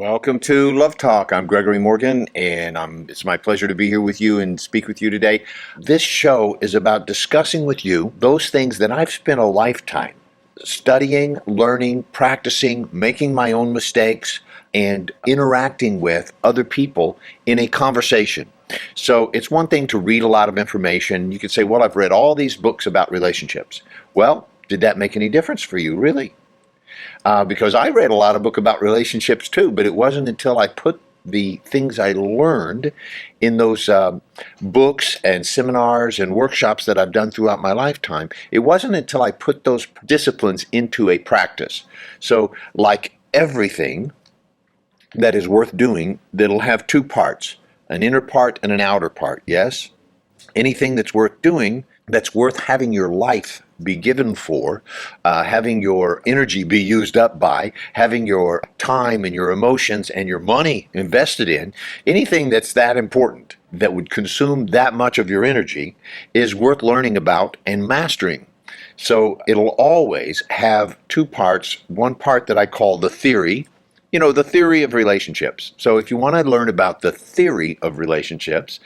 Welcome to Love Talk. I'm Gregory Morgan, and it's my pleasure to be here with you and speak with you today. This show is about discussing with you those things that I've spent a lifetime studying, learning, practicing, making my own mistakes, and interacting with other people in a conversation. So it's one thing to read a lot of information. You could say, well, I've read all these books about relationships. Well, did that make any difference for you, really? Because I read a lot of books about relationships too, but it wasn't until I put the things I learned in those books and seminars and workshops that I've done throughout my lifetime, it wasn't until I put those disciplines into a practice. So like everything that is worth doing, that'll have two parts, an inner part and an outer part, yes? Anything that's worth doing, that's worth having your life be given for, having your energy be used up by, having your time and your emotions and your money invested in, anything that's that important, that would consume that much of your energy, is worth learning about and mastering. So it'll always have two parts, one part that I call the theory, the theory of relationships. So if you want to learn about the theory of relationships,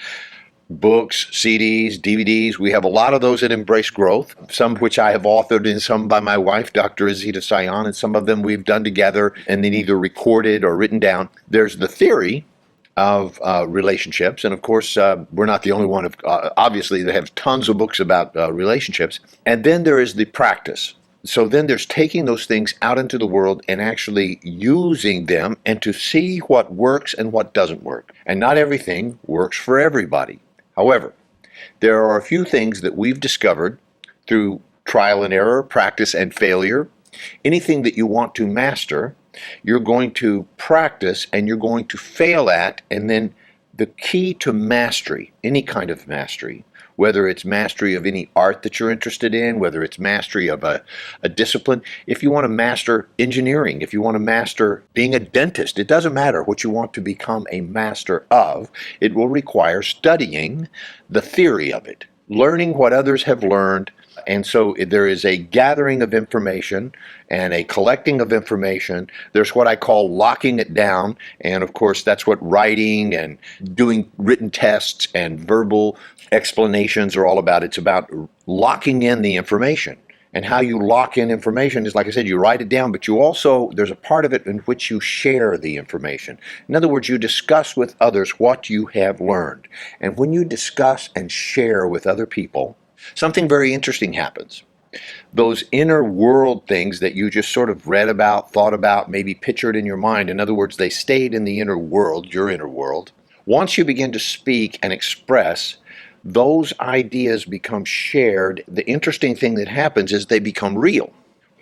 books, CDs, DVDs. We have a lot of those at Embrace Growth, some of which I have authored and some by my wife, Dr. Azita Sayan, and some of them we've done together and then either recorded or written down. There's the theory of relationships, and of course, we're not the only one. Obviously, they have tons of books about relationships. And then there is the practice. So then there's taking those things out into the world and actually using them and to see what works and what doesn't work. And not everything works for everybody. However, there are a few things that we've discovered through trial and error, practice and failure. Anything that you want to master, you're going to practice and you're going to fail at. And then the key to mastery, any kind of mastery, whether it's mastery of any art that you're interested in, whether it's mastery of a discipline, if you want to master engineering, if you want to master being a dentist, it doesn't matter what you want to become a master of. It will require studying the theory of it, learning what others have learned. And so there is a gathering of information and a collecting of information. There's what I call locking it down. And of course, that's what writing and doing written tests and verbal explanations are all about. It's about locking in the information. And how you lock in information is, like I said, you write it down, but you also, there's a part of it in which you share the information. In other words, you discuss with others what you have learned. And when you discuss and share with other people, something very interesting happens. Those inner world things that you just sort of read about, thought about, maybe pictured in your mind, in other words, they stayed in the inner world, your inner world. Once you begin to speak and express, those ideas become shared. The interesting thing that happens is they become real.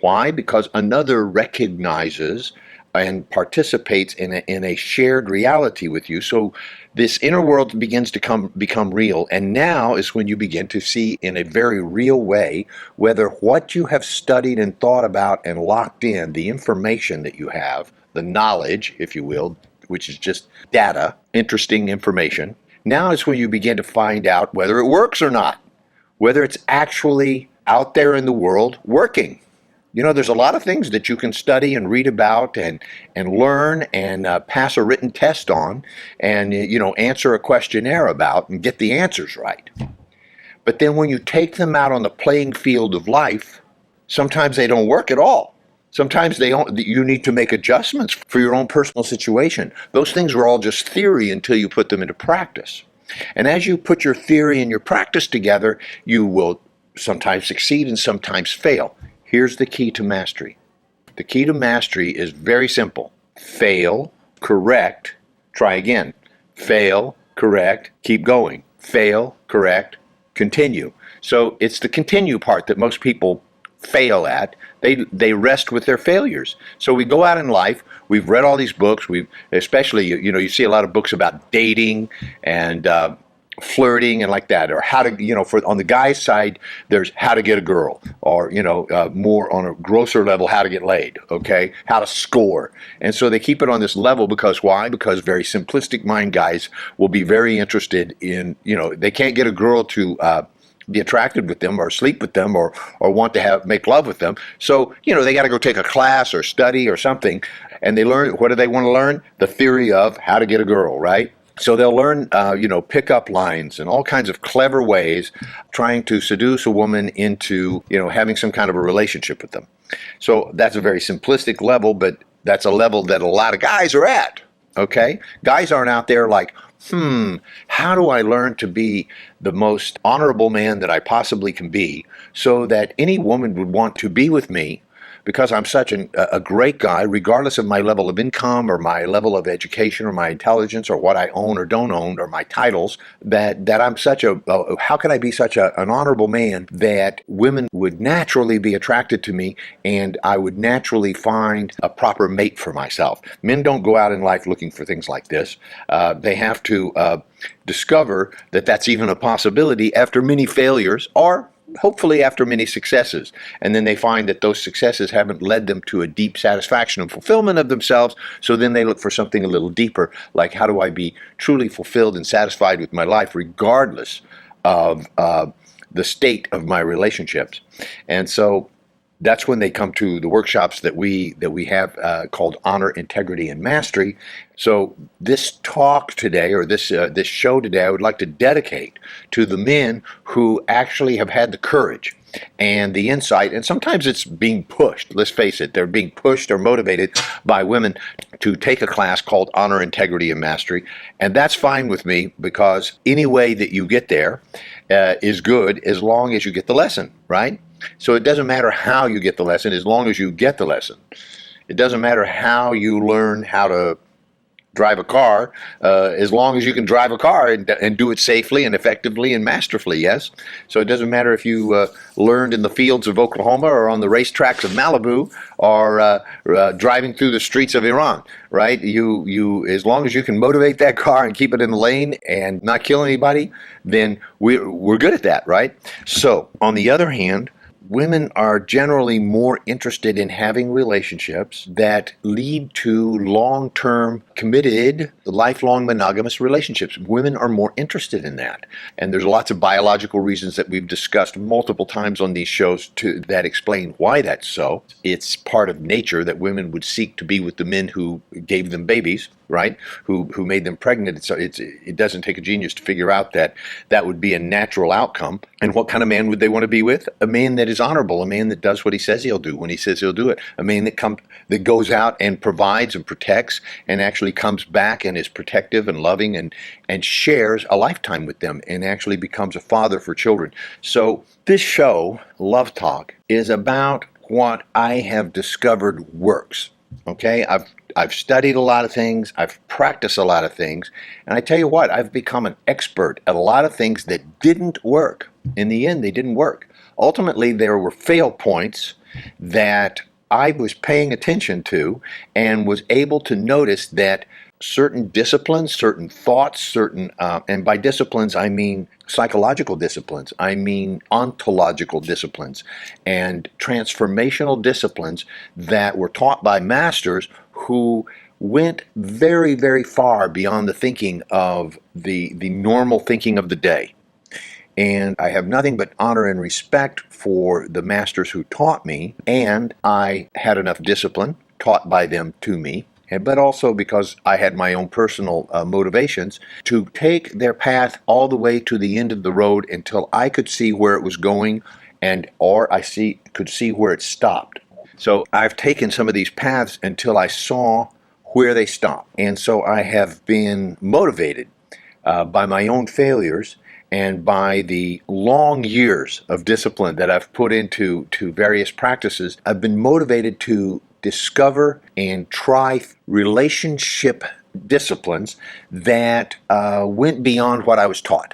Why? Because another recognizes and participates in a shared reality with you. So this inner world begins to become real. And now is when you begin to see in a very real way whether what you have studied and thought about and locked in, the information that you have, the knowledge, if you will, which is just data, interesting information. Now is when you begin to find out whether it works or not, whether it's actually out there in the world working. There's a lot of things that you can study and read about and learn and pass a written test on and, answer a questionnaire about and get the answers right. But then when you take them out on the playing field of life, sometimes they don't work at all. Sometimes you need to make adjustments for your own personal situation. Those things are all just theory until you put them into practice. And as you put your theory and your practice together, you will sometimes succeed and sometimes fail. Here's the key to mastery. The key to mastery is very simple. Fail, correct, try again. Fail, correct, keep going. Fail, correct, continue. So it's the continue part that most people fail at. They rest with their failures. So we go out in life, we've read all these books, especially, you see a lot of books about dating and flirting and like that, or how to, on the guy's side, there's how to get a girl, or, more on a grosser level, how to get laid, okay, how to score. And so they keep it on this level because why? Because very simplistic mind guys will be very interested in, they can't get a girl to be attracted with them or sleep with them or want to make love with them. So, they got to go take a class or study or something. And they learn, what do they want to learn? The theory of how to get a girl, right? So they'll learn, pickup lines and all kinds of clever ways trying to seduce a woman into, having some kind of a relationship with them. So that's a very simplistic level, but that's a level that a lot of guys are at, okay? Guys aren't out there like, how do I learn to be the most honorable man that I possibly can be so that any woman would want to be with me because I'm such a great guy, regardless of my level of income or my level of education or my intelligence or what I own or don't own or my titles, that I'm such how can I be such an honorable man that women would naturally be attracted to me and I would naturally find a proper mate for myself. Men don't go out in life looking for things like this. They have to discover that that's even a possibility after many failures or hopefully after many successes. And then they find that those successes haven't led them to a deep satisfaction and fulfillment of themselves. So then they look for something a little deeper, like how do I be truly fulfilled and satisfied with my life regardless of the state of my relationships. And so that's when they come to the workshops that we have called Honor, Integrity, and Mastery. So this talk today, or this show today, I would like to dedicate to the men who actually have had the courage and the insight, and sometimes it's being pushed. Let's face it, they're being pushed or motivated by women to take a class called Honor, Integrity, and Mastery. And that's fine with me because any way that you get there is good as long as you get the lesson, right? So it doesn't matter how you get the lesson as long as you get the lesson. It doesn't matter how you learn how to drive a car as long as you can drive a car and do it safely and effectively and masterfully, yes? So it doesn't matter if you learned in the fields of Oklahoma or on the racetracks of Malibu or driving through the streets of Iran, right? You as long as you can motivate that car and keep it in the lane and not kill anybody, then we're good at that, right? So on the other hand, women are generally more interested in having relationships that lead to long-term, committed, lifelong monogamous relationships. Women are more interested in that. And there's lots of biological reasons that we've discussed multiple times on these shows that explain why that's so. It's part of nature that women would seek to be with the men who gave them babies, right? Who made them pregnant. So it doesn't take a genius to figure out that that would be a natural outcome. And what kind of man would they want to be with? A man that is honorable, a man that does what he says he'll do when he says he'll do it, a man that goes out and provides and protects and actually comes back and is protective and loving and shares a lifetime with them and actually becomes a father for children. So this show, Love Talk, is about what I have discovered works. Okay, I've studied a lot of things, I've practiced a lot of things, and I tell you what, I've become an expert at a lot of things that didn't work. In the end, they didn't work. Ultimately, there were fail points that I was paying attention to and was able to notice that certain disciplines, certain thoughts, and by disciplines I mean psychological disciplines, I mean ontological disciplines, and transformational disciplines that were taught by masters who went very, very far beyond the thinking of the normal thinking of the day. And I have nothing but honor and respect for the masters who taught me, and I had enough discipline taught by them to me, but also because I had my own personal motivations to take their path all the way to the end of the road until I could see where it was going or could see where it stopped. So I've taken some of these paths until I saw where they stopped. And so I have been motivated by my own failures and by the long years of discipline that I've put into various practices. I've been motivated to discover and try relationship disciplines that went beyond what I was taught.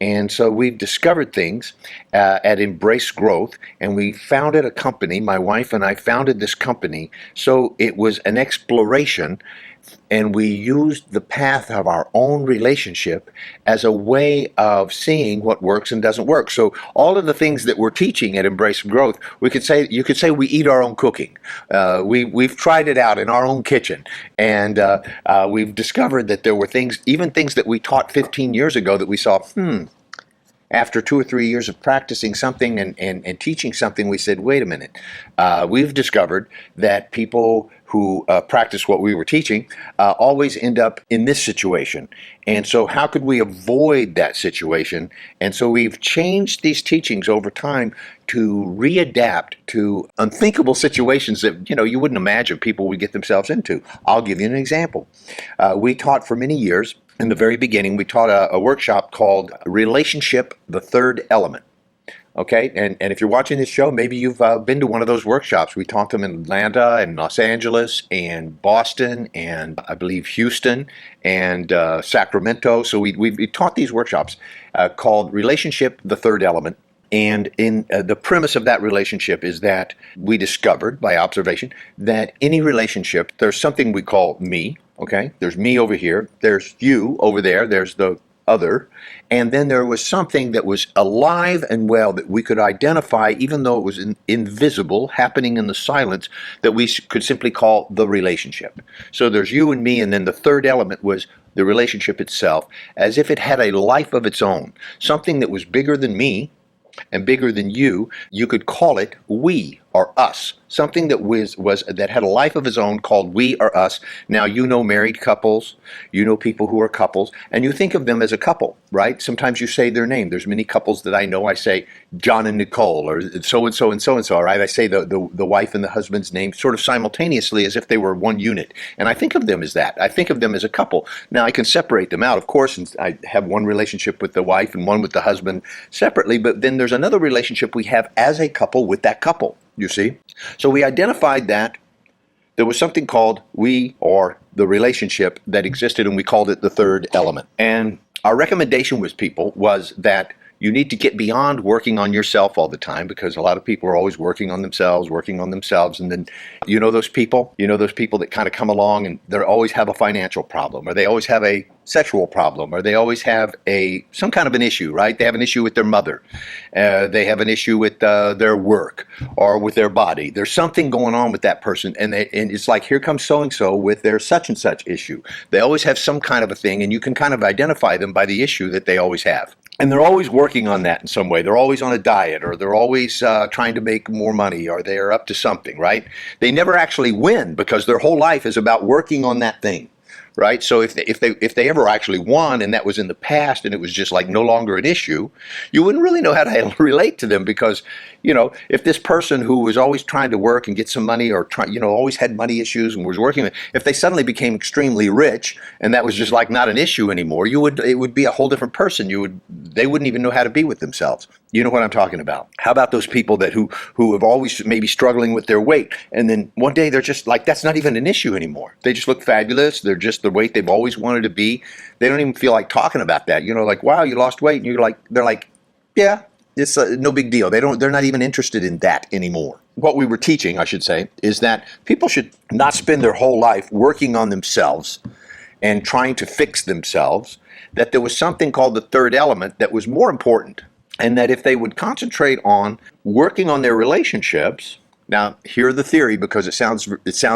And so we've discovered things at Embrace Growth, and we founded a company. My wife and I founded this company. So it was an exploration, and we used the path of our own relationship as a way of seeing what works and doesn't work. So all of the things that we're teaching at Embrace Growth, you could say we eat our own cooking. We've tried it out in our own kitchen, and we've discovered that there were things, even things that we taught 15 years ago, that we saw, After 2 or 3 years of practicing something and teaching something, we said, wait a minute. We've discovered that people who practice what we were teaching always end up in this situation. And so how could we avoid that situation? And so we've changed these teachings over time to readapt to unthinkable situations that, you wouldn't imagine people would get themselves into. I'll give you an example. We taught for many years. In the very beginning, we taught a workshop called Relationship, the Third Element. Okay, and if you're watching this show, maybe you've been to one of those workshops. We taught them in Atlanta and Los Angeles and Boston and I believe Houston and Sacramento. So we taught these workshops called Relationship, the Third Element. And in the premise of that relationship is that we discovered by observation that any relationship, there's something we call me, okay? There's me over here, there's you over there, there's the other, and then there was something that was alive and well that we could identify, even though it was invisible, happening in the silence, that we could simply call the relationship. So there's you and me, and then the third element was the relationship itself, as if it had a life of its own, something that was bigger than me, and bigger than you. You could call it we or us, something that was that had a life of its own called we or us. Now, married couples, people who are couples, and you think of them as a couple, right? Sometimes you say their name. There's many couples that I know. I say John and Nicole, or so and so and so and so, right? I say the wife and the husband's name sort of simultaneously as if they were one unit, and I think of them as that. I think of them as a couple. Now, I can separate them out, of course, and I have one relationship with the wife and one with the husband separately, but then there's another relationship we have as a couple with that couple, you see? So we identified that there was something called we or the relationship that existed, and we called it the third element. And our recommendation with people was that you need to get beyond working on yourself all the time, because a lot of people are always working on themselves, and then those people that kind of come along and they always have a financial problem, or they always have a sexual problem, or they always have some kind of an issue, right? They have an issue with their mother, they have an issue with their work or with their body. There's something going on with that person, and it's like, here comes so-and-so with their such and such issue. They always have some kind of a thing, and you can kind of identify them by the issue that they always have. And they're always working on that in some way. They're always on a diet, or they're always trying to make more money, or they're up to something, right? They never actually win, because their whole life is about working on that thing, right? So if they ever actually won, and that was in the past, and it was just like no longer an issue, you wouldn't really know how to relate to them, because if this person who was always trying to work and get some money, or always had money issues and was working, if they suddenly became extremely rich and that was just like not an issue anymore, it would be a whole different person. They wouldn't even know how to be with themselves. You know what I'm talking about? How about those people who have always maybe struggling with their weight, and then one day they're just like, that's not even an issue anymore. They just look fabulous. They're just the weight they've always wanted to be. They don't even feel like talking about that. Like, wow, you lost weight, and they're like, yeah, it's no big deal. They're not even interested in that anymore. What we were teaching, I should say, is that people should not spend their whole life working on themselves and trying to fix themselves, that there was something called the third element that was more important, and that if they would concentrate on working on their relationships. Now, hear the theory, because it sounds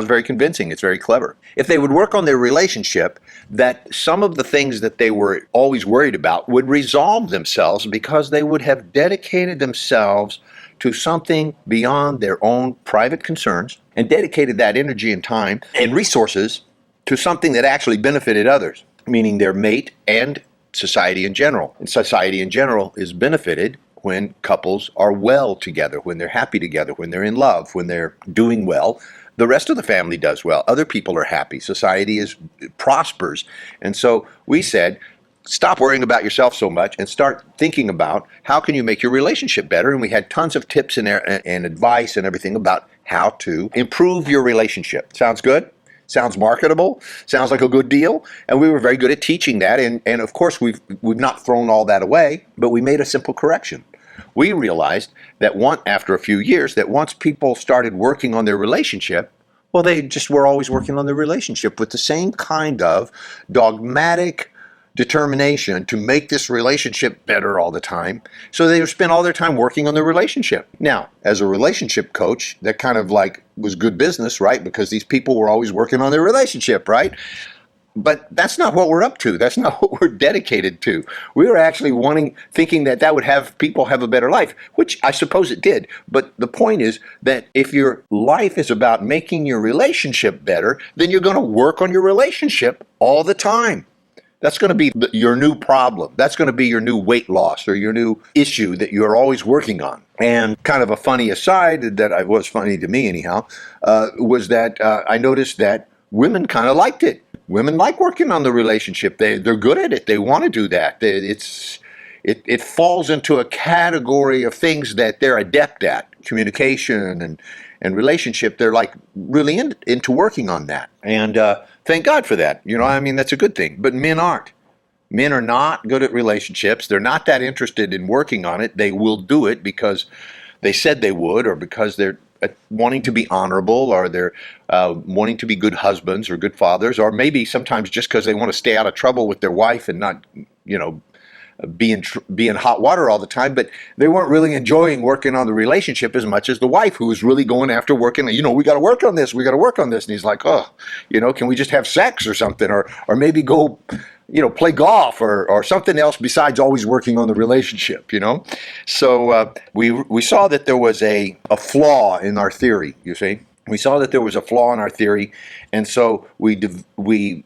very convincing. It's very clever. If they would work on their relationship, that some of the things that they were always worried about would resolve themselves, because they would have dedicated themselves to something beyond their own private concerns, and dedicated that energy and time and resources to something that actually benefited others, meaning their mate and society in general. And society in general is benefited when couples are well together, when they're happy together, when they're in love, when they're doing well. The rest of the family does well. Other people are happy. Society prospers. And so we said, stop worrying about yourself so much and start thinking about how can you make your relationship better. And we had tons of tips and advice and everything about how to improve your relationship. Sounds good? Sounds marketable, sounds like a good deal, and we were very good at teaching that. And of course, we've not thrown all that away, but we made a simple correction. We realized that after a few years, that once people started working on their relationship, well, they just were always working on their relationship with the same kind of dogmatic determination to make this relationship better all the time. So they would spend all their time working on their relationship. Now, as a relationship coach, that kind of like was good business, right? Because these people were always working on their relationship, right? But that's not what we're up to. That's not what we're dedicated to. We were actually thinking that that would have people have a better life, which I suppose it did. But the point is that if your life is about making your relationship better, then you're going to work on your relationship all the time. That's going to be your new problem. That's going to be your new weight loss or your new issue that you're always working on. And kind of a funny aside that was funny to me anyhow, was that I noticed that women kind of liked it. Women like working on the relationship. They're good at it. They want to do that. It falls into a category of things that they're adept at. Communication and relationship. They're like really into working on that. And thank God for that. I mean, that's a good thing. But men aren't. Men are not good at relationships. They're not that interested in working on it. They will do it because they said they would, or because they're wanting to be honorable, or they're wanting to be good husbands or good fathers, or maybe sometimes just because they want to stay out of trouble with their wife and not, be in hot water all the time. But they weren't really enjoying working on the relationship as much as the wife, who was really going after working. We got to work on this. We got to work on this. And he's like, can we just have sex or something, or maybe go, play golf or something else besides always working on the relationship. So we saw that there was a flaw in our theory. You see, we saw that there was a flaw in our theory, and so we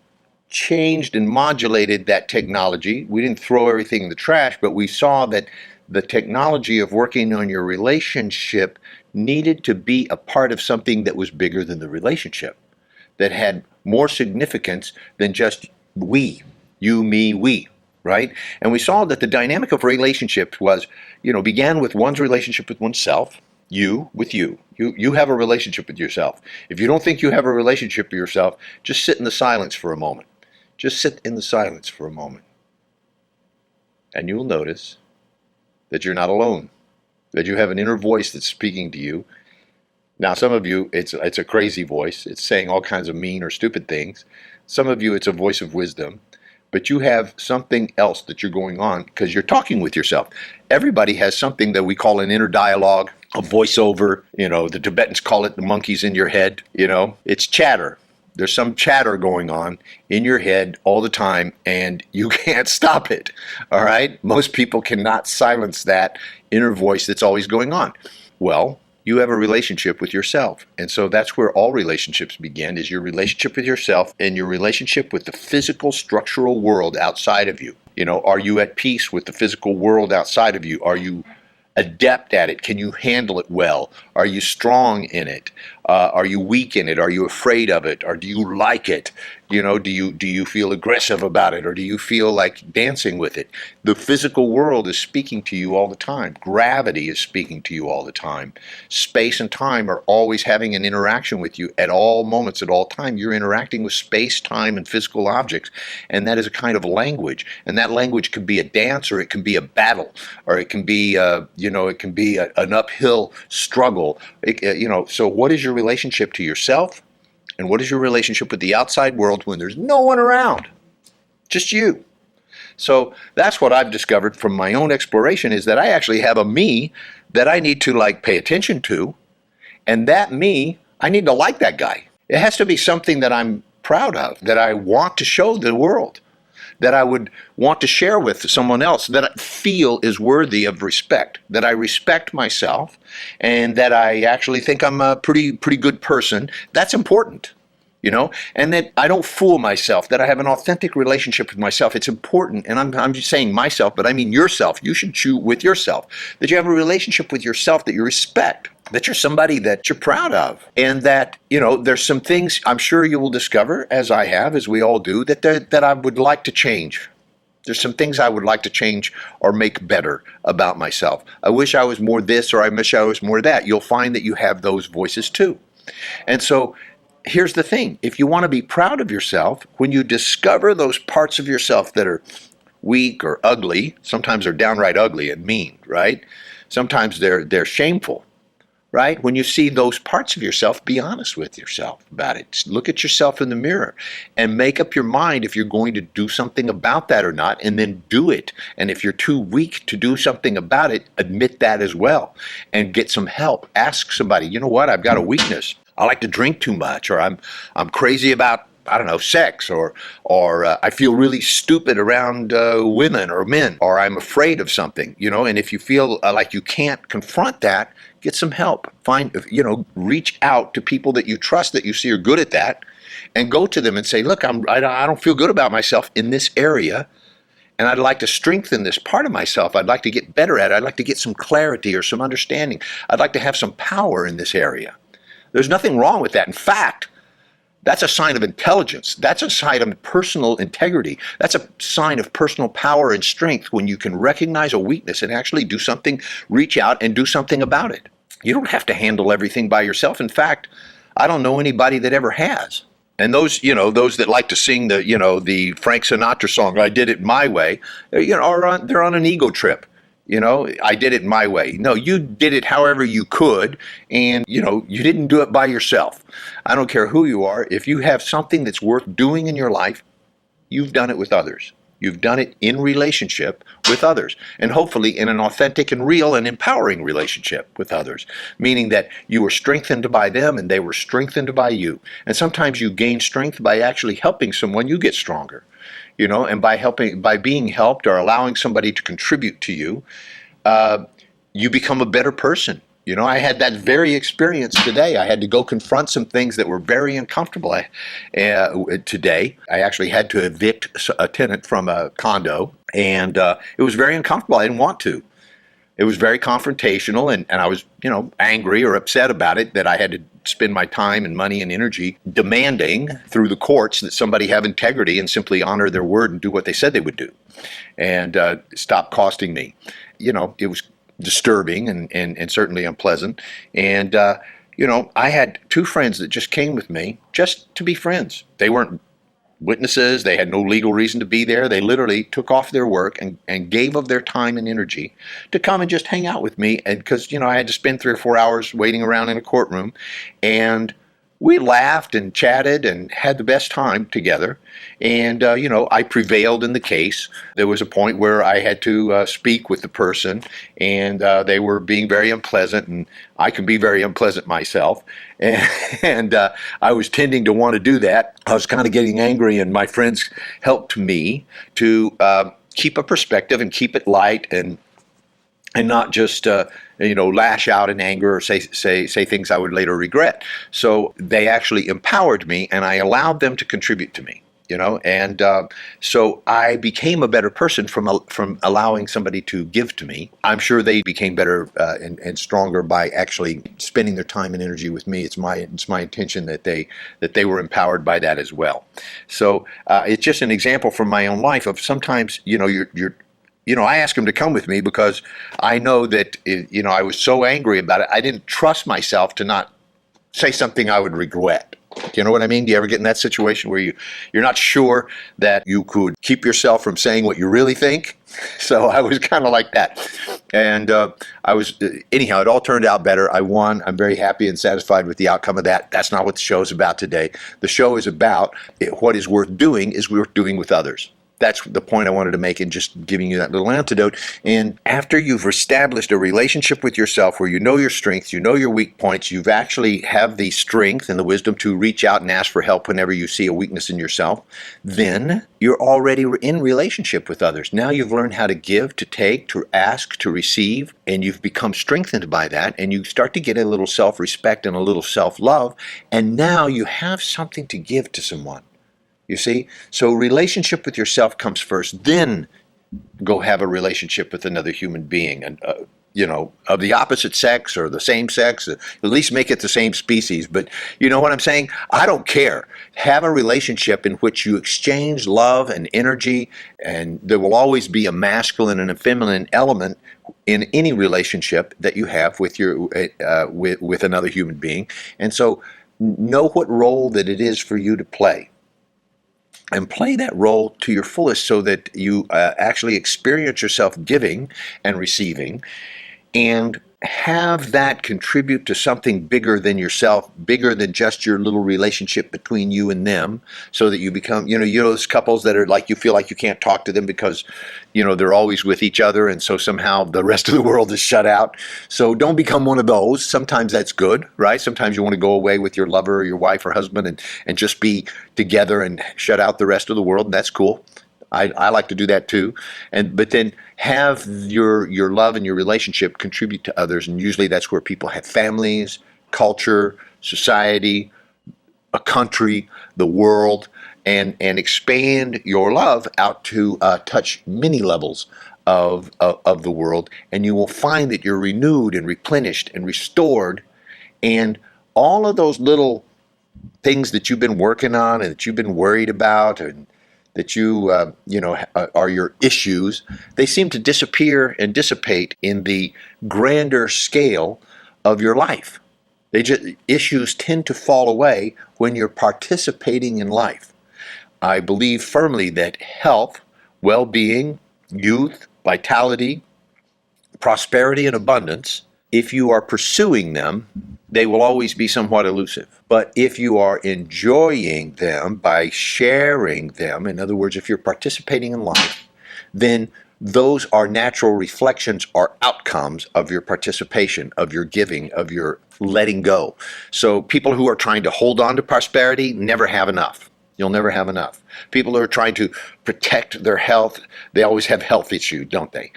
changed and modulated that technology. We didn't throw everything in the trash, but we saw that the technology of working on your relationship needed to be a part of something that was bigger than the relationship, that had more significance than just you, me, we, right? And we saw that the dynamic of relationships began with one's relationship with oneself, you with you. You have a relationship with yourself. If you don't think you have a relationship with yourself, just sit in the silence for a moment. Just sit in the silence for a moment. And you will notice that you're not alone, that you have an inner voice that's speaking to you. Now, some of you, it's a crazy voice. It's saying all kinds of mean or stupid things. Some of you, it's a voice of wisdom. But you have something else that you're going on because you're talking with yourself. Everybody has something that we call an inner dialogue, a voiceover. The Tibetans call it the monkeys in your head. It's chatter. There's some chatter going on in your head all the time, and you can't stop it, all right? Most people cannot silence that inner voice that's always going on. Well, you have a relationship with yourself, and so that's where all relationships begin, is your relationship with yourself and your relationship with the physical, structural world outside of you. Are you at peace with the physical world outside of you? Are you adept at it? Can you handle it well? Are you strong in it? Are you weak in it? Are you afraid of it? Or do you like it? Do you feel aggressive about it, or do you feel like dancing with it? The physical world is speaking to you all the time. Gravity is speaking to you all the time. Space and time are always having an interaction with you at all moments, at all time. You're interacting with space, time, and physical objects, and that is a kind of language. And that language can be a dance, or it can be a battle, or it can be an uphill struggle. So what is your relationship to yourself? And what is your relationship with the outside world when there's no one around? Just you. So that's what I've discovered from my own exploration, is that I actually have a me that I need to pay attention to. And that me, I need to like that guy. It has to be something that I'm proud of, that I want to show the world, that I would want to share with someone else, that I feel is worthy of respect, that I respect myself, and that I actually think I'm a pretty good person. That's important, and that I don't fool myself, that I have an authentic relationship with myself. It's important, and I'm just saying myself, but I mean yourself. You should chew with yourself, that you have a relationship with yourself that you respect, that you're somebody that you're proud of, and that, there's some things I'm sure you will discover, as I have, as we all do, that I would like to change. There's some things I would like to change or make better about myself. I wish I was more this, or I wish I was more that. You'll find that you have those voices too. And so here's the thing. If you want to be proud of yourself, when you discover those parts of yourself that are weak or ugly, sometimes they're downright ugly and mean, right? Sometimes they're shameful. Right? When you see those parts of yourself, be honest with yourself about it. Look at yourself in the mirror and make up your mind if you're going to do something about that or not, and then do it. And if you're too weak to do something about it, admit that as well and get some help. Ask somebody, you know what, I've got a weakness. I like to drink too much, or I'm crazy about I don't know, sex, or I feel really stupid around women or men, or I'm afraid of something, and if you feel like you can't confront that, get some help. Reach out to people that you trust, that you see are good at that, and go to them and say, look, I don't feel good about myself in this area, and I'd like to strengthen this part of myself. I'd like to get better at it. I'd like to get some clarity or some understanding. I'd like to have some power in this area. There's nothing wrong with that. In fact, that's a sign of intelligence. That's a sign of personal integrity. That's a sign of personal power and strength when you can recognize a weakness and actually do something, reach out and do something about it. You don't have to handle everything by yourself. In fact, I don't know anybody that ever has. And those that like to sing the Frank Sinatra song, I did it my way, they're on an ego trip. I did it my way. No, you did it however you could, and you didn't do it by yourself. I don't care who you are. If you have something that's worth doing in your life, you've done it with others. You've done it in relationship with others, and hopefully in an authentic and real and empowering relationship with others, meaning that you were strengthened by them and they were strengthened by you. And sometimes you gain strength by actually helping someone, you get stronger. And by being helped or allowing somebody to contribute to you, you become a better person. I had that very experience today. I had to go confront some things that were very uncomfortable today. I actually had to evict a tenant from a condo, and it was very uncomfortable. I didn't want to. It was very confrontational, and I was, angry or upset about it, that I had to spend my time and money and energy demanding through the courts that somebody have integrity and simply honor their word and do what they said they would do, and stop costing me. It was disturbing and certainly unpleasant. And, I had two friends that just came with me just to be friends. They weren't witnesses. They had no legal reason to be there. They literally took off their work and gave of their time and energy to come and just hang out with me. And because, I had to spend 3 or 4 hours waiting around in a courtroom, and we laughed and chatted and had the best time together. And, I prevailed in the case. There was a point where I had to speak with the person, and they were being very unpleasant, and I can be very unpleasant myself. And I was tending to want to do that. I was kind of getting angry, and my friends helped me to keep a perspective and keep it light, and not just lash out in anger or say things I would later regret. So they actually empowered me, and I allowed them to contribute to me. And so I became a better person from allowing somebody to give to me. I'm sure they became better and stronger by actually spending their time and energy with me. It's my intention that they were empowered by that as well. So it's just an example from my own life of sometimes I asked him to come with me because I know that I was so angry about it. I didn't trust myself to not say something I would regret. Do you know what I mean? Do you ever get in that situation where you're not sure that you could keep yourself from saying what you really think? So I was kind of like that. And anyhow, it all turned out better. I won. I'm very happy and satisfied with the outcome of that. That's not what the show is about today. The show is about what is worth doing with others. That's the point I wanted to make in just giving you that little antidote. And after you've established a relationship with yourself where you know your strengths, you know your weak points, you've actually have the strength and the wisdom to reach out and ask for help whenever you see a weakness in yourself, then you're already in relationship with others. Now you've learned how to give, to take, to ask, to receive, and you've become strengthened by that, and you start to get a little self-respect and a little self-love, and now you have something to give to someone. You see? So relationship with yourself comes first, then go have a relationship with another human being, and of the opposite sex or the same sex. At least make it the same species. But you know what I'm saying? I don't care. Have a relationship in which you exchange love and energy, and there will always be a masculine and a feminine element in any relationship that you have with with another human being. And so know what role that it is for you to play. And play that role to your fullest so that you actually experience yourself giving and receiving. And have that contribute to something bigger than yourself, bigger than just your little relationship between you and them, so that you become, those couples that are like, you feel like you can't talk to them because, they're always with each other, and so somehow the rest of the world is shut out. So don't become one of those. Sometimes that's good, right? Sometimes you want to go away with your lover or your wife or husband and just be together and shut out the rest of the world, and that's cool. I like to do that too, but then have your love and your relationship contribute to others, and usually that's where people have families, culture, society, a country, the world, and expand your love out to touch many levels of the world, and you will find that you're renewed and replenished and restored, and all of those little things that you've been working on and that you've been worried about and that are your issues, they seem to disappear and dissipate in the grander scale of your life. Issues tend to fall away when you're participating in life. I believe firmly that health, well-being, youth, vitality, prosperity, and abundance, if you are pursuing them, they will always be somewhat elusive. But if you are enjoying them by sharing them, in other words, if you're participating in life, then those are natural reflections or outcomes of your participation, of your giving, of your letting go. So people who are trying to hold on to prosperity never have enough. You'll never have enough. People who are trying to protect their health, they always have health issues, don't they?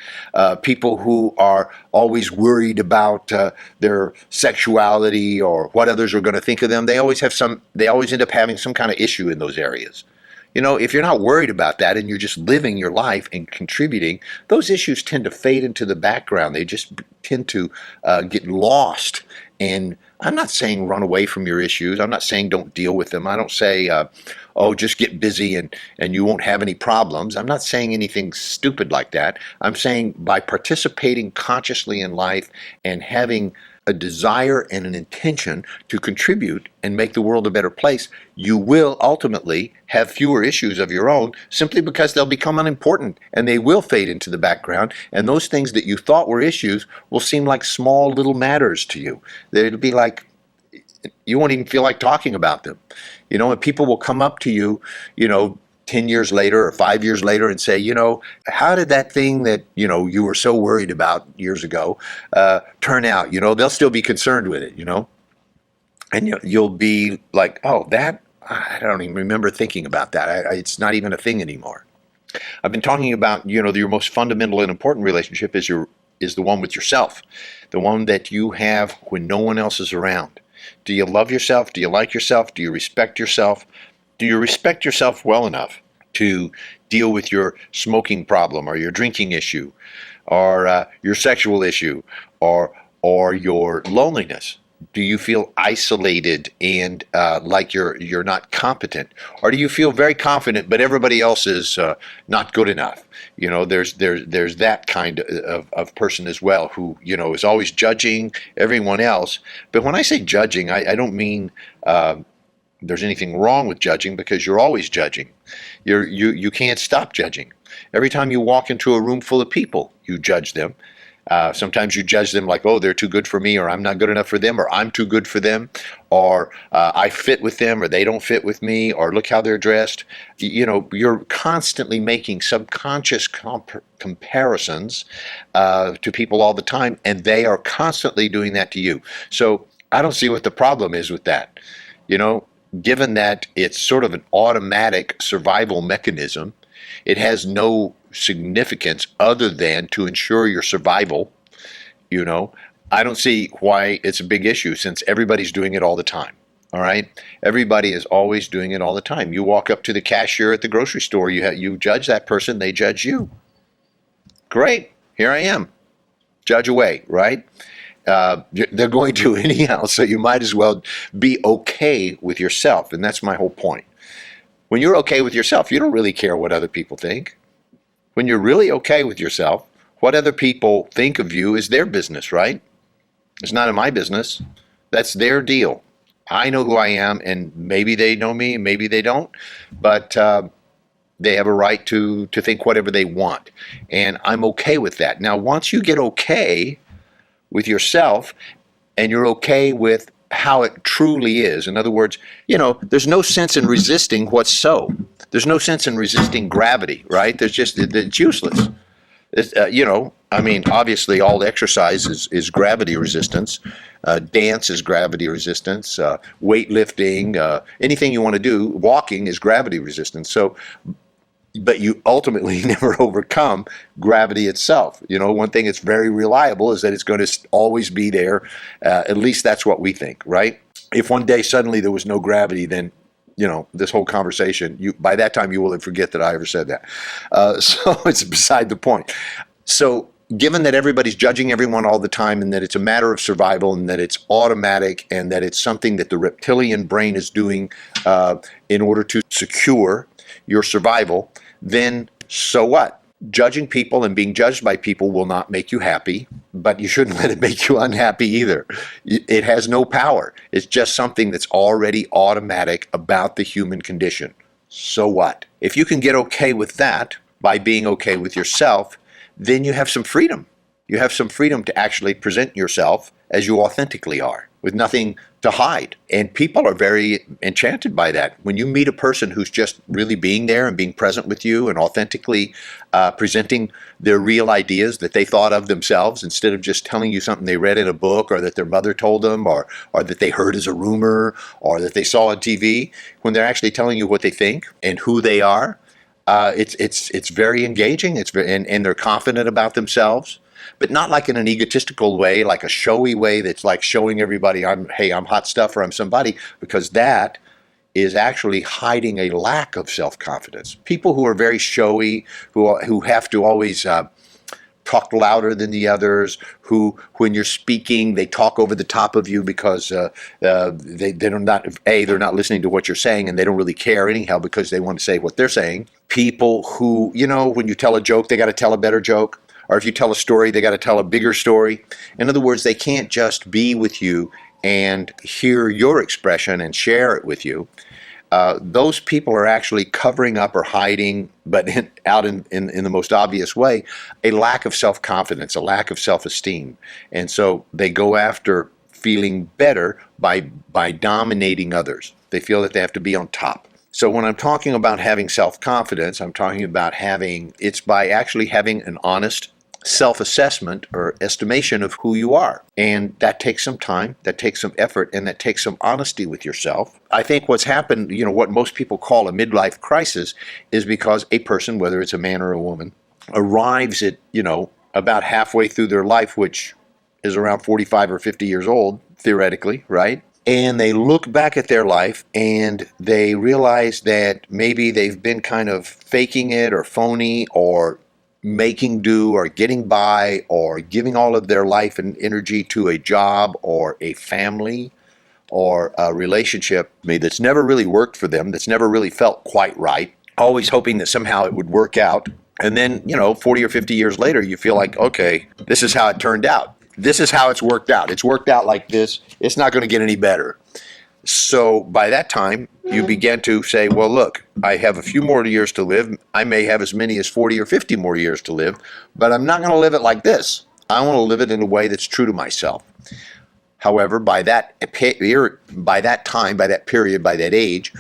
People who are always worried about their sexuality or what others are going to think of them, they always end up having some kind of issue in those areas. If you're not worried about that and you're just living your life and contributing, those issues tend to fade into the background. They just tend to get lost. And I'm not saying run away from your issues. I'm not saying don't deal with them. I don't say, just get busy and you won't have any problems. I'm not saying anything stupid like that. I'm saying by participating consciously in life and having a desire and an intention to contribute and make the world a better place, you will ultimately have fewer issues of your own, simply because they'll become unimportant and they will fade into the background, and those things that you thought were issues will seem like small little matters to you. It'll be like you won't even feel like talking about them. And people will come up to you, 10 years later or 5 years later and say, how did that thing that, you were so worried about years ago turn out? They'll still be concerned with it, and you'll be like, oh, that, I don't even remember thinking about that. It's not even a thing anymore. I've been talking about, your most fundamental and important relationship is the one with yourself, the one that you have when no one else is around. Do you love yourself? Do you like yourself? Do you respect yourself? Do you respect yourself well enough to deal with your smoking problem or your drinking issue or your sexual issue or your loneliness? Do you feel isolated and like you're not competent? Or do you feel very confident but everybody else is not good enough? There's that kind of person as well who, is always judging everyone else. But when I say judging, I don't mean there's anything wrong with judging, because you're always judging. You can't stop judging. Every time you walk into a room full of people, you judge them. Sometimes you judge them like, oh, they're too good for me, or I'm not good enough for them, or I'm too good for them, or I fit with them, or they don't fit with me, or look how they're dressed. You're constantly making subconscious comparisons to people all the time, and they are constantly doing that to you. So I don't see what the problem is with that. Given that it's sort of an automatic survival mechanism, it has no significance other than to ensure your survival. I don't see why it's a big issue, since everybody's doing it all the time. All right? Everybody is always doing it all the time. You walk up to the cashier at the grocery store, you judge that person, they judge you. Great, here I am. Judge away, right? They're going to anyhow, so you might as well be okay with yourself, and that's my whole point. When you're okay with yourself, you don't really care what other people think. When you're really okay with yourself, what other people think of you is their business, right? It's none of my business. That's their deal. I know who I am, and maybe they know me, maybe they don't, but they have a right to think whatever they want, and I'm okay with that. Now, once you get okay with yourself and you're okay with how it truly is. In other words, there's no sense in resisting what's so. There's no sense in resisting gravity, right? It's useless. Obviously, all exercise is gravity resistance. Dance is gravity resistance. Weightlifting, anything you want to do, walking is gravity resistance. So, but you ultimately never overcome gravity itself. One thing that's very reliable is that it's going to always be there. At least that's what we think, right? If one day suddenly there was no gravity, then this whole conversation, by that time you will forget that I ever said that. So it's beside the point. So given that everybody's judging everyone all the time and that it's a matter of survival and that it's automatic and that it's something that the reptilian brain is doing in order to secure your survival, then so what? Judging people and being judged by people will not make you happy, but you shouldn't let it make you unhappy either. It has no power. It's just something that's already automatic about the human condition. So what? If you can get okay with that by being okay with yourself, then you have some freedom. You have some freedom to actually present yourself as you authentically are, with nothing to hide. And people are very enchanted by that. When you meet a person who's just really being there and being present with you and authentically presenting their real ideas that they thought of themselves instead of just telling you something they read in a book or that their mother told them or that they heard as a rumor or that they saw on TV, when they're actually telling you what they think and who they are, it's very engaging. And they're confident about themselves. But not like in an egotistical way, like a showy way that's like showing everybody, I'm hot stuff or I'm somebody, because that is actually hiding a lack of self-confidence. People who are very showy, who have to always talk louder than the others, who, when you're speaking, they talk over the top of you because they're not listening to what you're saying and they don't really care anyhow because they want to say what they're saying. People who, when you tell a joke, they got to tell a better joke. Or if you tell a story, they got to tell a bigger story. In other words, they can't just be with you and hear your expression and share it with you. Those people are actually covering up or hiding, but out in the most obvious way, a lack of self-confidence, a lack of self-esteem. And so they go after feeling better by dominating others. They feel that they have to be on top. So when I'm talking about having self-confidence, I'm talking about it's by actually having an honest self-assessment or estimation of who you are. And that takes some time, that takes some effort, and that takes some honesty with yourself. I think what's happened, what most people call a midlife crisis, is because a person, whether it's a man or a woman, arrives at, about halfway through their life, which is around 45 or 50 years old, theoretically, right? And they look back at their life and they realize that maybe they've been kind of faking it or phony or making do or getting by or giving all of their life and energy to a job or a family or a relationship that's never really worked for them, that's never really felt quite right, always hoping that somehow it would work out. And then, 40 or 50 years later, you feel like, okay, this is how it turned out. This is how it's worked out. It's worked out like this. It's not going to get any better. So by that time, you begin to say, well, look, I have a few more years to live. I may have as many as 40 or 50 more years to live, but I'm not going to live it like this. I want to live it in a way that's true to myself. However, by that period, by that age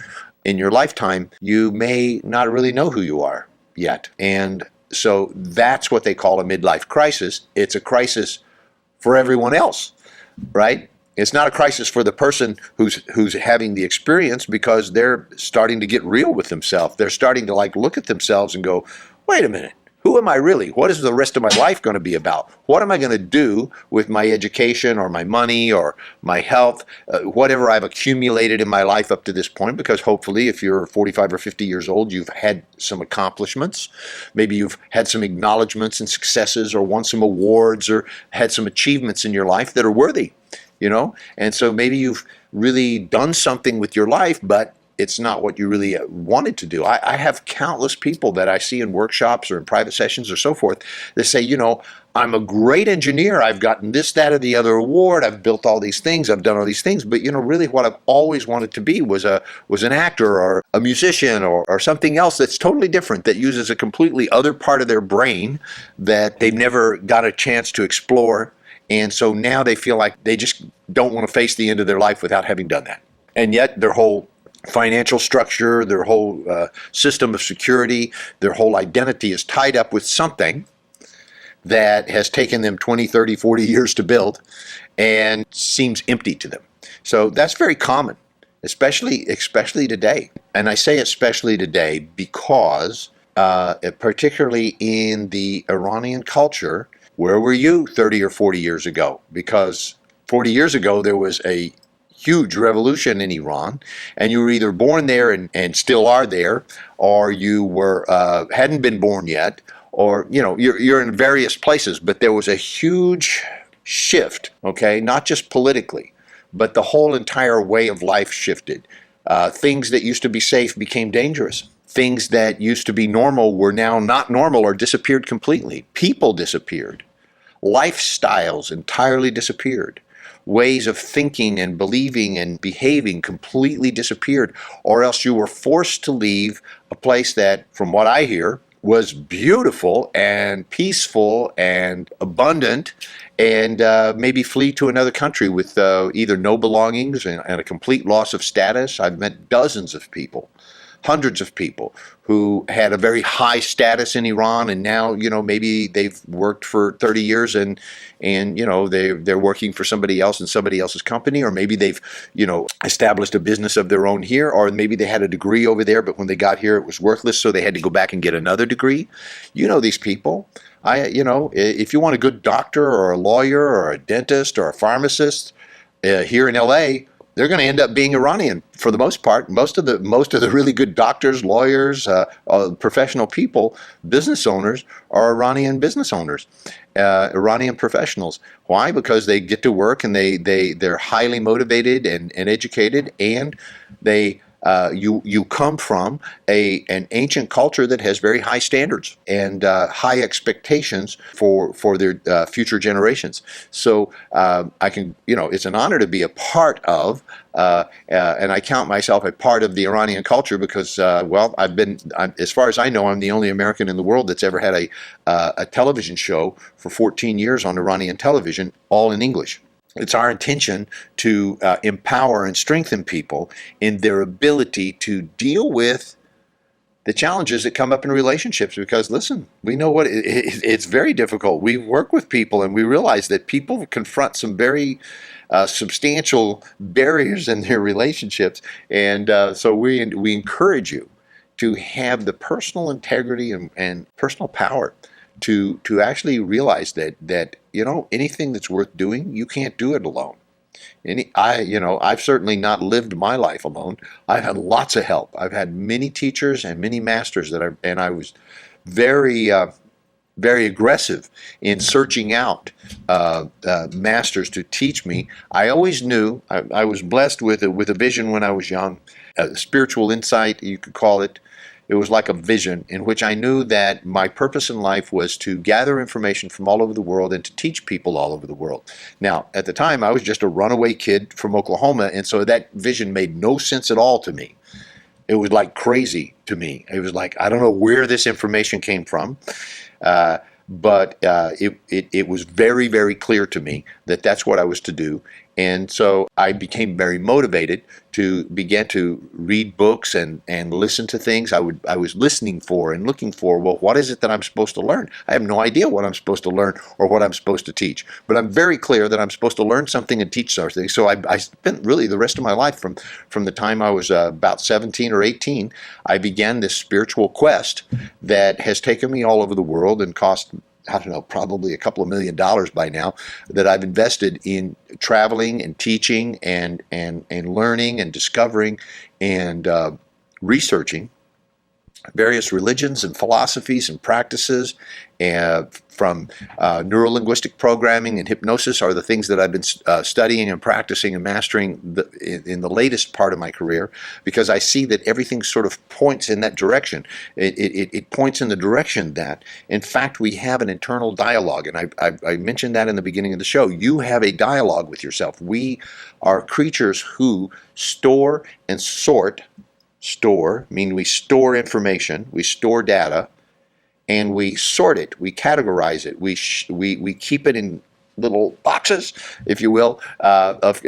in your lifetime, you may not really know who you are yet. And so that's what they call a midlife crisis. It's a crisis for everyone else, right? It's not a crisis for the person who's having the experience because they're starting to get real with themselves. They're starting to look at themselves and go, wait a minute, who am I really? What is the rest of my life going to be about? What am I going to do with my education or my money or my health, whatever I've accumulated in my life up to this point? Because hopefully if you're 45 or 50 years old, you've had some accomplishments. Maybe you've had some acknowledgments and successes or won some awards or had some achievements in your life that are worthy. And so maybe you've really done something with your life, but it's not what you really wanted to do. I have countless people that I see in workshops or in private sessions or so forth that say, I'm a great engineer. I've gotten this, that, or the other award. I've built all these things. I've done all these things. But, really what I've always wanted to be was an actor or a musician or something else that's totally different, that uses a completely other part of their brain that they've never got a chance to explore And so now they feel like they just don't want to face the end of their life without having done that. And yet their whole financial structure, their whole system of security, their whole identity is tied up with something that has taken them 20, 30, 40 years to build and seems empty to them. So that's very common, especially today. And I say especially today because particularly in the Iranian culture, where were you 30 or 40 years ago? Because 40 years ago there was a huge revolution in Iran, and you were either born there and still are there, or you were hadn't been born yet, or you're in various places. But there was a huge shift, okay, not just politically, but the whole entire way of life shifted. Things that used to be safe became dangerous. Things that used to be normal were now not normal or disappeared completely. People disappeared. Lifestyles entirely disappeared. Ways of thinking and believing and behaving completely disappeared, or else you were forced to leave a place that, from what I hear, was beautiful and peaceful and abundant, and maybe flee to another country with either no belongings and a complete loss of status. I've met dozens of people, hundreds of people who had a very high status in Iran, and now maybe they've worked for 30 years and they're working for somebody else in somebody else's company, or maybe they've established a business of their own here, or maybe they had a degree over there, but when they got here it was worthless, so they had to go back and get another degree. These people. If you want a good doctor or a lawyer or a dentist or a pharmacist here in LA, they're going to end up being Iranian for the most part. Most of the really good doctors, lawyers, professional people, business owners are Iranian business owners, Iranian professionals. Why? Because they get to work and they're highly motivated and educated, and they you come from an ancient culture that has very high standards and high expectations for their future generations. So I can, it's an honor to be a part of, and I count myself a part of the Iranian culture because, as far as I know, I'm the only American in the world that's ever had a television show for 14 years on Iranian television, all in English. It's our intention to empower and strengthen people in their ability to deal with the challenges that come up in relationships. Because, listen, we know it's very difficult. We work with people and we realize that people confront some very substantial barriers in their relationships. And so we encourage you to have the personal integrity and personal power to actually realize that anything that's worth doing, you can't do it alone. I've certainly not lived my life alone. I've had lots of help. I've had many teachers and many masters and I was very very aggressive in searching out masters to teach me. I always knew I was blessed with a vision when I was young, spiritual insight, you could call it. It was like a vision in which I knew that my purpose in life was to gather information from all over the world and to teach people all over the world. Now, at the time, I was just a runaway kid from Oklahoma, and so that vision made no sense at all to me. It was like crazy to me. It was like, I don't know where this information came from, but it was very, very clear to me that that's what I was to do. And so I became very motivated to begin to read books and listen to things. I was listening for and looking for, well, what is it that I'm supposed to learn? I have no idea what I'm supposed to learn or what I'm supposed to teach. But I'm very clear that I'm supposed to learn something and teach something. So I spent really the rest of my life from the time I was about 17 or 18, I began this spiritual quest that has taken me all over the world and cost, I don't know, probably a couple of $1 million by now, that I've invested in traveling and teaching and learning and discovering and researching various religions and philosophies and practices, from neuro-linguistic programming and hypnosis are the things that I've been studying and practicing and mastering in the latest part of my career, because I see that everything sort of points in that direction. It points in the direction that, in fact, we have an internal dialogue, and I mentioned that in the beginning of the show. You have a dialogue with yourself. We are creatures who store and sort. Store, meaning we store information, we store data, and we sort it, we categorize it, we keep it in little boxes, if you will, of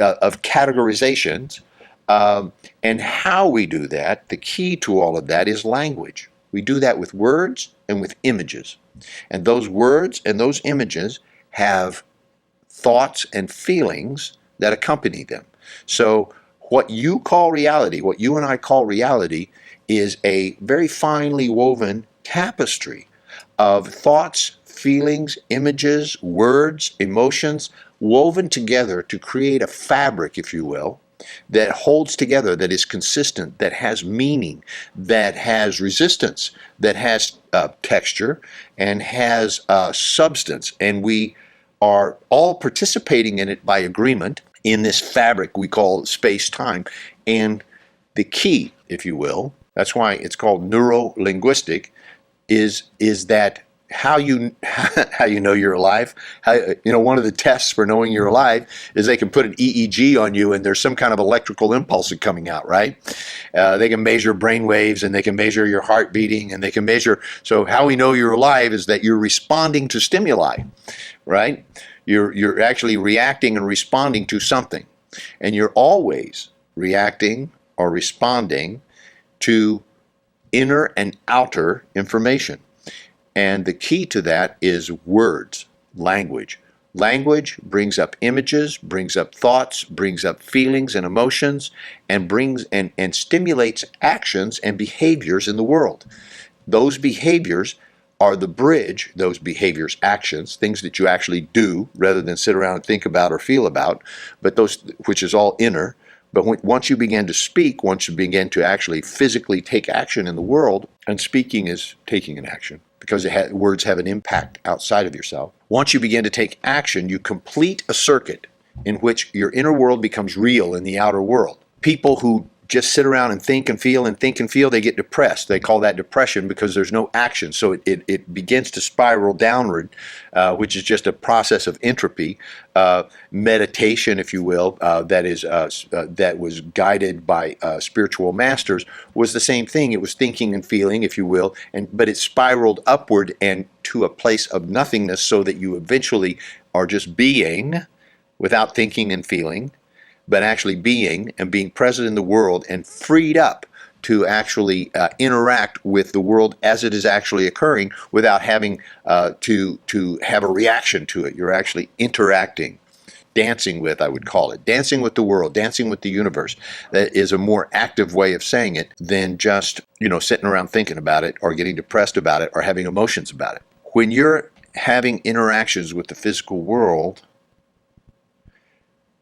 categorizations. And how we do that, the key to all of that is language. We do that with words and with images. And those words and those images have thoughts and feelings that accompany them. So what you call reality, what you and I call reality, is a very finely woven tapestry of thoughts, feelings, images, words, emotions, woven together to create a fabric, if you will, that holds together, that is consistent, that has meaning, that has resistance, that has texture, and has substance. And we are all participating in it by agreement in this fabric we call space-time. And the key, if you will, that's why it's called neuro-linguistic, is that how you how you know you're alive. One of the tests for knowing you're alive is they can put an EEG on you, and there's some kind of electrical impulse coming out, right? They can measure brain waves, and they can measure your heart beating, and they can measure. So how we know you're alive is that you're responding to stimuli, right? You're actually reacting and responding to something, and you're always reacting or responding to inner and outer information. And the key to that is words, language. Language brings up images, brings up thoughts, brings up feelings and emotions, and brings and stimulates actions and behaviors in the world. Those behaviors are the bridge, those behaviors, actions, things that you actually do rather than sit around and think about or feel about, but those, which is all inner. But once you begin to speak, once you begin to actually physically take action in the world, and speaking is taking an action because words have an impact outside of yourself. Once you begin to take action, you complete a circuit in which your inner world becomes real in the outer world. People who just sit around and think and feel, they get depressed. They call that depression because there's no action. So it begins to spiral downward, which is just a process of entropy. Meditation, if you will, that was guided by spiritual masters, was the same thing. It was thinking and feeling, if you will, but it spiraled upward and to a place of nothingness, so that you eventually are just being without thinking and feeling, but actually being and being present in the world and freed up to actually interact with the world as it is actually occurring without having to have a reaction to it. You're actually interacting, dancing with, I would call it, dancing with the world, dancing with the universe. That is a more active way of saying it than just, sitting around thinking about it or getting depressed about it or having emotions about it. When you're having interactions with the physical world,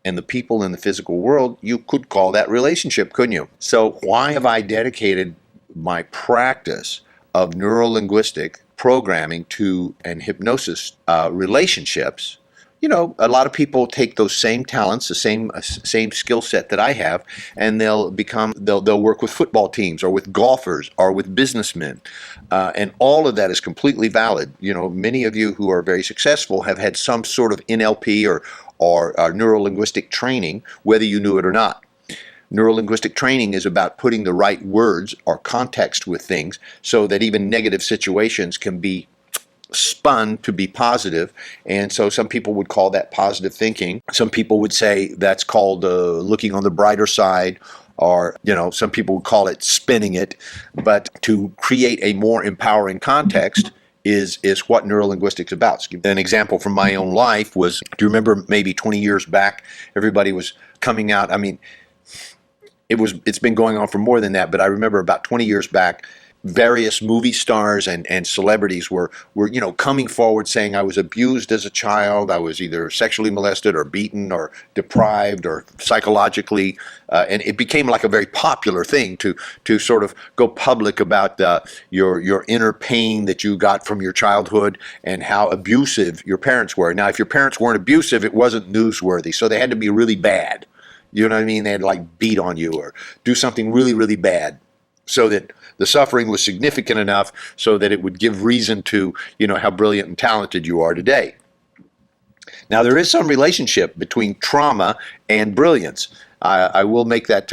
and the people in the physical world, you could call that relationship, couldn't you? So why have I dedicated my practice of neuro-linguistic programming to and hypnosis relationships? A lot of people take those same talents, the same skill set that I have, and they'll work with football teams or with golfers or with businessmen, and all of that is completely valid. Many of you who are very successful have had some sort of NLP or neuro-linguistic training, whether you knew it or not. Neuro-linguistic training is about putting the right words or context with things so that even negative situations can be spun to be positive. And so some people would call that positive thinking. Some people would say that's called looking on the brighter side, or some people would call it spinning it. But to create a more empowering context is what neurolinguistics is about. An example from my own life was, do you remember maybe 20 years back, everybody was coming out, it's been going on for more than that, but I remember about 20 years back, various movie stars and celebrities were coming forward saying, I was abused as a child, I was either sexually molested or beaten or deprived or psychologically, and it became like a very popular thing to sort of go public about your inner pain that you got from your childhood and how abusive your parents were. Now, if your parents weren't abusive, it wasn't newsworthy, so they had to be really bad. You know what I mean? They had to beat on you or do something really, really bad, so that the suffering was significant enough so that it would give reason to, how brilliant and talented you are today. Now, there is some relationship between trauma and brilliance. I will make that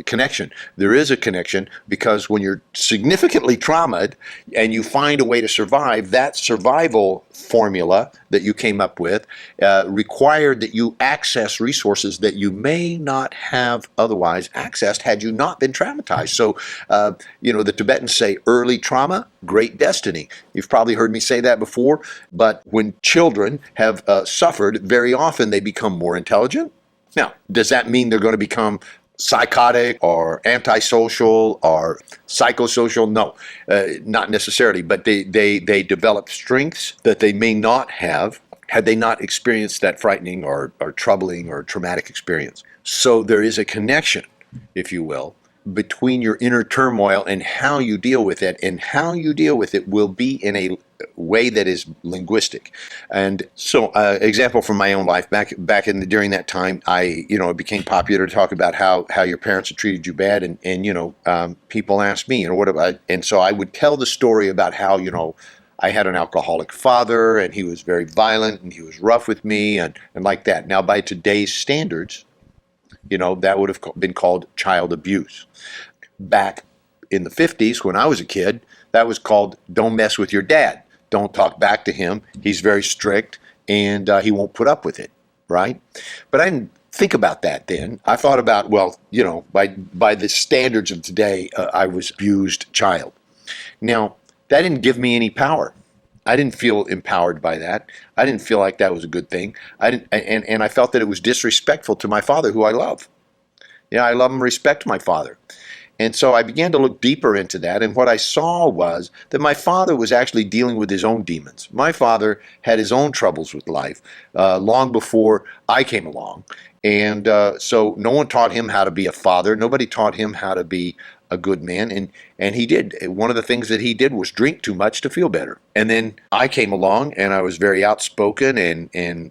connection. There is a connection because when you're significantly traumatized and you find a way to survive, that survival formula that you came up with required that you access resources that you may not have otherwise accessed had you not been traumatized. So, the Tibetans say early trauma, great destiny. You've probably heard me say that before, but when children have suffered, very often they become more intelligent. Now, does that mean they're going to become psychotic or antisocial or psychosocial? No, not necessarily, but they develop strengths that they may not have had they not experienced that frightening or troubling or traumatic experience. So there is a connection, if you will, between your inner turmoil and how you deal with it, and how you deal with it will be in a way that is linguistic. And so, example from my own life, back in during that time, it became popular to talk about how your parents had treated you bad, and people asked me, what about, and so I would tell the story about how, I had an alcoholic father, and he was very violent, and he was rough with me, and like that. Now, by today's standards, that would have been called child abuse. Back in the 50s, when I was a kid, that was called don't mess with your dad. Don't talk back to him. He's very strict, and he won't put up with it, right? But I didn't think about that then. I thought about, by the standards of today, I was an abused child. Now, that didn't give me any power. I didn't feel empowered by that. I didn't feel like that was a good thing. And I felt that it was disrespectful to my father, who I love. I love and respect my father. And so I began to look deeper into that, and what I saw was that my father was actually dealing with his own demons. My father had his own troubles with life long before I came along. And so no one taught him how to be a father. Nobody taught him how to be a good man, and he did. One of the things that he did was drink too much to feel better. And then I came along, and I was very outspoken and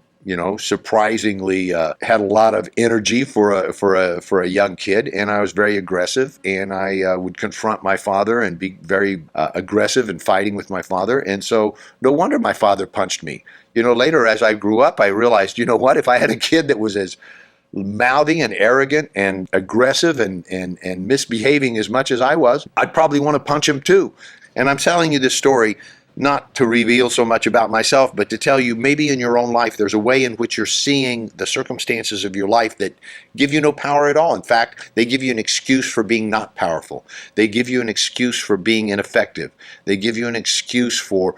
surprisingly had a lot of energy for a young kid, and I was very aggressive, and I would confront my father and be very aggressive and fighting with my father. And so no wonder my father punched me. Later as I grew up, I realized, if I had a kid that was as mouthy and arrogant and aggressive and misbehaving as much as I was, I'd probably want to punch him too. And I'm telling you this story not to reveal so much about myself, but to tell you maybe in your own life there's a way in which you're seeing the circumstances of your life that give you no power at all. In fact, they give you an excuse for being not powerful. They give you an excuse for being ineffective. They give you an excuse for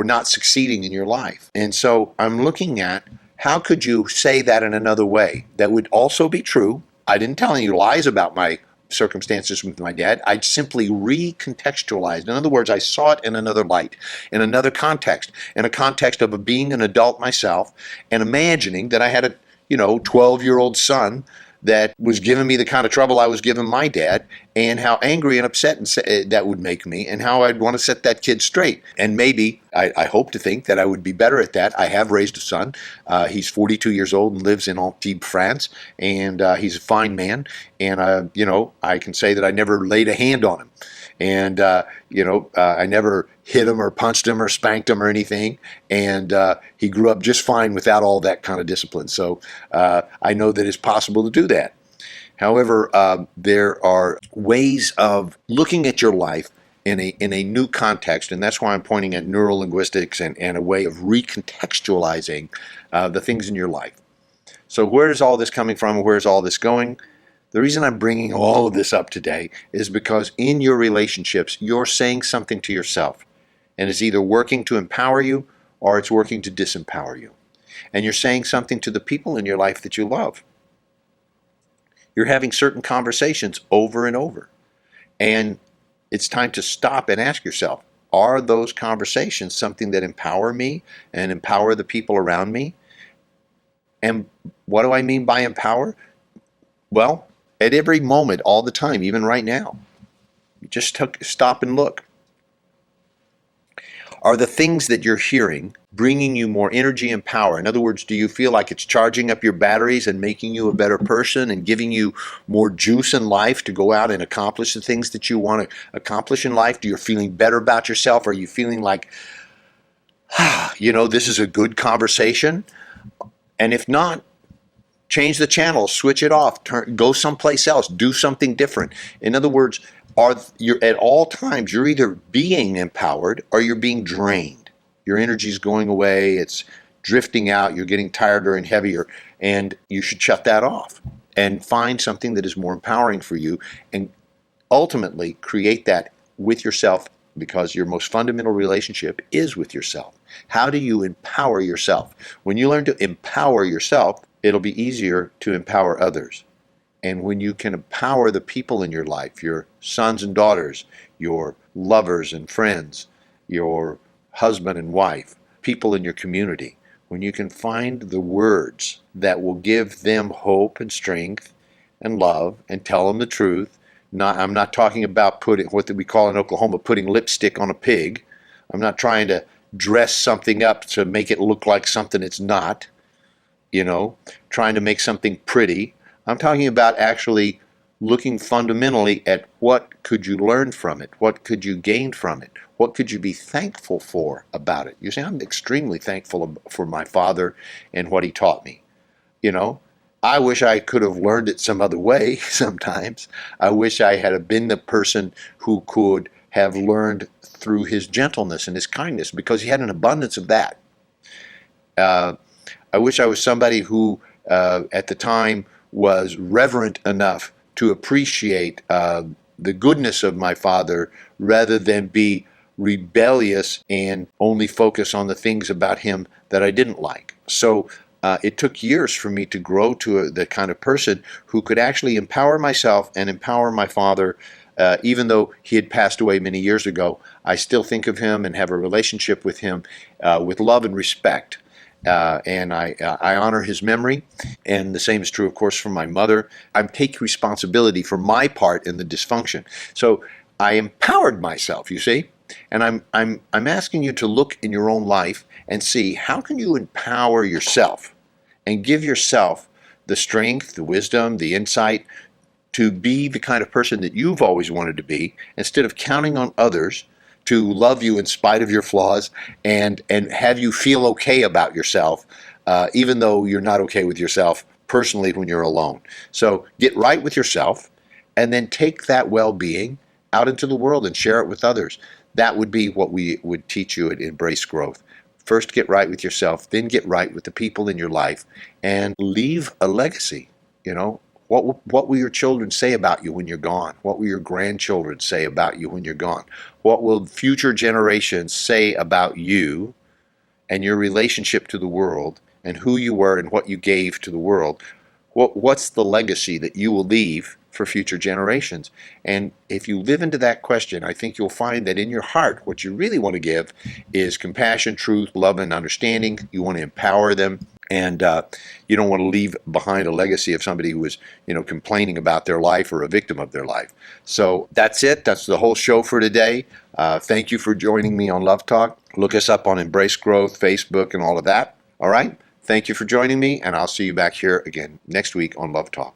not succeeding in your life. And so I'm looking at, how could you say that in another way that would also be true? I didn't tell any lies about my circumstances with my dad. I'd simply recontextualized. In other words, I saw it in another light, in another context, in a context of being an adult myself and imagining that I had a 12-year-old son that was giving me the kind of trouble I was giving my dad, and how angry and upset that would make me, and how I'd want to set that kid straight. And maybe, I hope to think that I would be better at that. I have raised a son. He's 42 years old and lives in Antibes, France, and he's a fine man. And, I can say that I never laid a hand on him. And, I never hit him or punched him or spanked him or anything. And he grew up just fine without all that kind of discipline. So I know that it's possible to do that. However, there are ways of looking at your life in a new context, and that's why I'm pointing at neurolinguistics and a way of recontextualizing the things in your life. So where is all this coming from? Where is all this going? The reason I'm bringing all of this up today is because in your relationships, you're saying something to yourself, and it's either working to empower you or it's working to disempower you. And you're saying something to the people in your life that you love. You're having certain conversations over and over. And it's time to stop and ask yourself, are those conversations something that empower me and empower the people around me? And what do I mean by empower? Well, at every moment, all the time, even right now, just stop and look. Are the things that you're hearing bringing you more energy and power? In other words, do you feel like it's charging up your batteries and making you a better person and giving you more juice in life to go out and accomplish the things that you want to accomplish in life? Do you feeling better about yourself? Are you feeling like, this is a good conversation? And if not, Change the channel, switch it off, go someplace else, do something different. In other words, you're at all times, you're either being empowered or you're being drained. Your energy is going away, it's drifting out, you're getting tireder and heavier, and you should shut that off and find something that is more empowering for you, and ultimately create that with yourself, because your most fundamental relationship is with yourself. How do you empower yourself? When you learn to empower yourself, it'll be easier to empower others. And when you can empower the people in your life, your sons and daughters, your lovers and friends, your husband and wife, people in your community, when you can find the words that will give them hope and strength and love and tell them the truth. I'm not talking about putting, what we call in Oklahoma, putting lipstick on a pig. I'm not trying to dress something up to make it look like something it's not, trying to make something pretty. I'm talking about actually looking fundamentally at what could you learn from it? What could you gain from it? What could you be thankful for about it? You see, I'm extremely thankful for my father and what he taught me. I wish I could have learned it some other way sometimes. I wish I had been the person who could have learned through his gentleness and his kindness, because he had an abundance of that. I wish I was somebody who, at the time, was reverent enough to appreciate the goodness of my father rather than be rebellious and only focus on the things about him that I didn't like. So it took years for me to grow to the kind of person who could actually empower myself and empower my father. Even though he had passed away many years ago, I still think of him and have a relationship with him with love and respect. And I honor his memory. And the same is true, of course, for my mother. I take responsibility for my part in the dysfunction. So I empowered myself, you see. And I'm asking you to look in your own life and see, how can you empower yourself and give yourself the strength, the wisdom, the insight to be the kind of person that you've always wanted to be, instead of counting on others to love you in spite of your flaws and have you feel okay about yourself, even though you're not okay with yourself personally when you're alone. So get right with yourself, and then take that well-being out into the world and share it with others. That would be what we would teach you at Embrace Growth. First, get right with yourself, then get right with the people in your life, and leave a legacy. What will your children say about you when you're gone? What will your grandchildren say about you when you're gone? What will future generations say about you and your relationship to the world and who you were and what you gave to the world? What's the legacy that you will leave for future generations? And if you live into that question, I think you'll find that in your heart, what you really want to give is compassion, truth, love, and understanding. You want to empower them. And you don't want to leave behind a legacy of somebody who was, complaining about their life or a victim of their life. So that's it. That's the whole show for today. Thank you for joining me on Love Talk. Look us up on Embrace Growth, Facebook, and all of that. All right? Thank you for joining me, and I'll see you back here again next week on Love Talk.